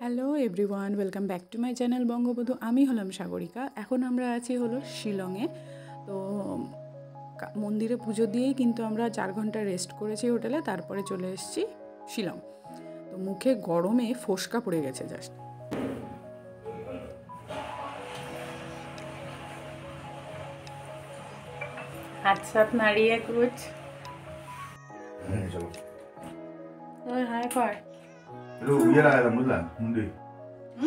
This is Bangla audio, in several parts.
Hello everyone, welcome back to my channel Bangabadhu. আমি হলাম সাগরিকা। এখন আমরা আছি হলো শিলংয়ে। তো মন্দিরে পুজো দিয়েই কিন্তু আমরা 4 ঘন্টা রেস্ট করেছি হোটেলে, তারপরে চলে এসেছি শিলং। তো মুখে গরমে ফোসকা পড়ে গেছে জাস্ট। হাত সাত নাড়িয়ে কুচ চলো হাই কর।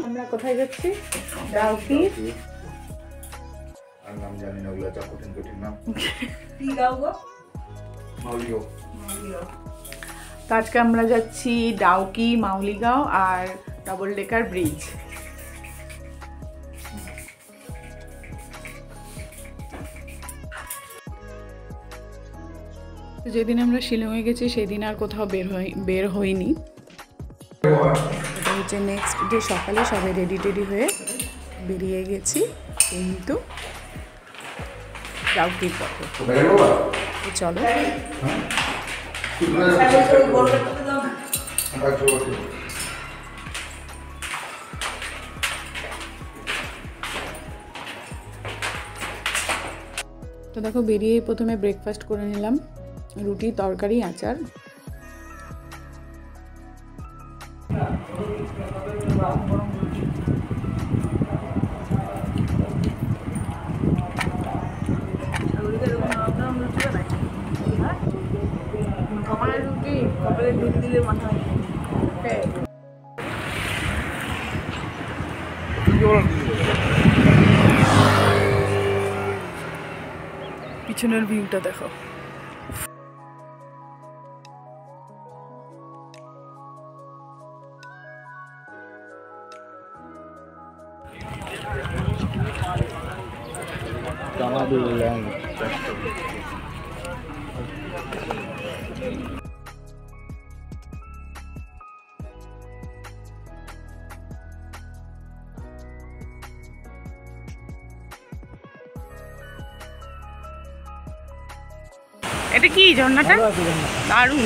আমরা কোথায় যাচ্ছি? ডাউকি। আর নাম জানি না, ওগুলো যা কঠিন কঠিন নাম। কি গাও গো? মাউলিও। তো আজকে আমরা যাচ্ছি ডাউকি, মাউলিগাঁও আর ডাবল ডেকার ব্রিজ। তো যেদিন আমরা শিলংয়ে গেছি সেদিন আর কোথাও বের হইনি। এটা হচ্ছে নেক্সট ডে সকালে সবাই রেডি টেডি হয়ে বেরিয়ে গেছি কিন্তু ডাউকির পথে। তো চলো। তো দেখো, বেরিয়ে প্রথমে ব্রেকফাস্ট করে নিলাম, রুটি, তরকারি, আচার। পিছনের ভিউটা দেখো। এটা কি ঝর্ণাটা? দারুণ।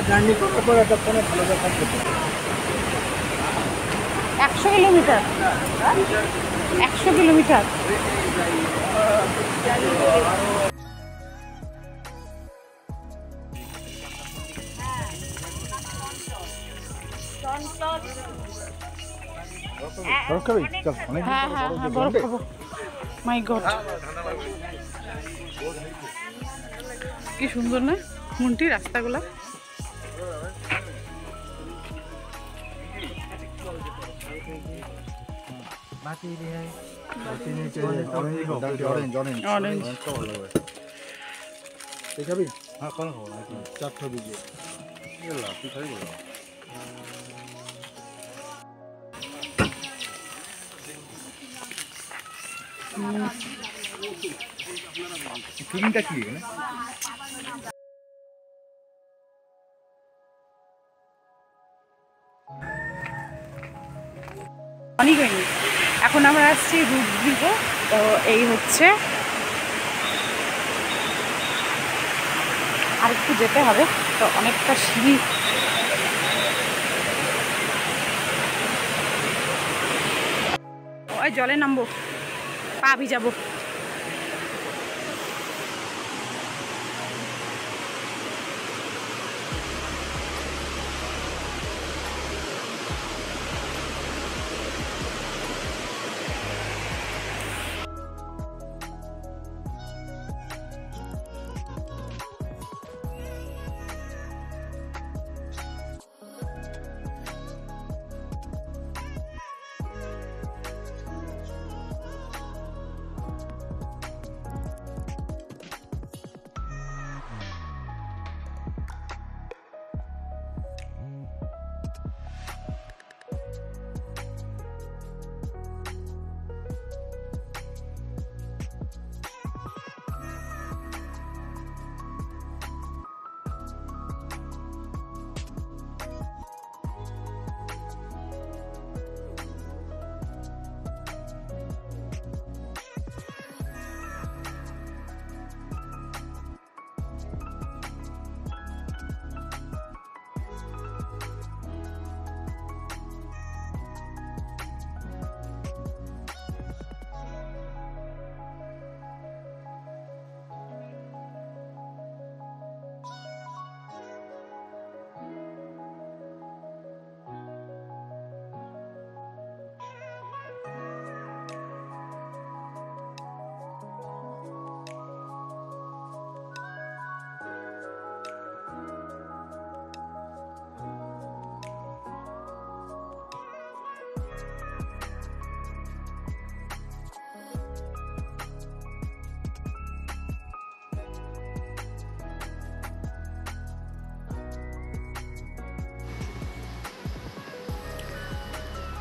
জার্নি করার পর একটা ফোনে ভালো দেখা যাচ্ছে। 100 কিলোমিটার 100 কিলোমিটার। হ্যাঁ হ্যাঁ হ্যাঁ, বরফ খাবো। মাই গড, কি সুন্দর না মন্টি রাস্তাগুলা। ফিলিংটা কি অনেক হয়নি। এখন আমরা আসছি রুদ্রিগ। তো এই হচ্ছে, আর একটু যেতে হবে, তো অনেকটা সিঁড়ি। ওই জলে নামবো, পা ভিজাবো।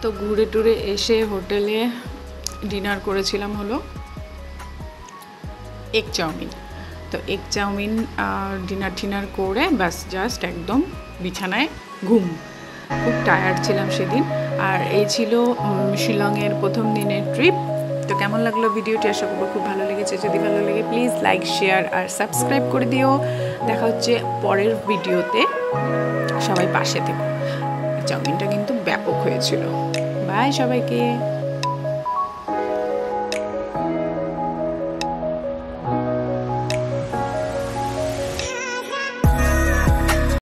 তো ঘুরে টুরে এসে হোটেলে ডিনার করেছিলাম হলো এগ চাউমিন। তো এগ চাউমিন ডিনার করে ব্যাস জাস্ট একদম বিছানায় ঘুম। খুব টায়ার্ড ছিলাম সেদিন। আর এই ছিল শিলংয়ের প্রথম দিনের ট্রিপ। তো কেমন লাগলো ভিডিওটি, আশা করবো খুব ভালো লেগেছে। যদি ভালো লাগে প্লিজ লাইক, শেয়ার আর সাবস্ক্রাইব করে দিও। দেখা হচ্ছে পরের ভিডিওতে, সবাই পাশে থেকো। চাউমিনটা কিন্তু ব্যাপক হয়েছিল। বাই সবাইকে।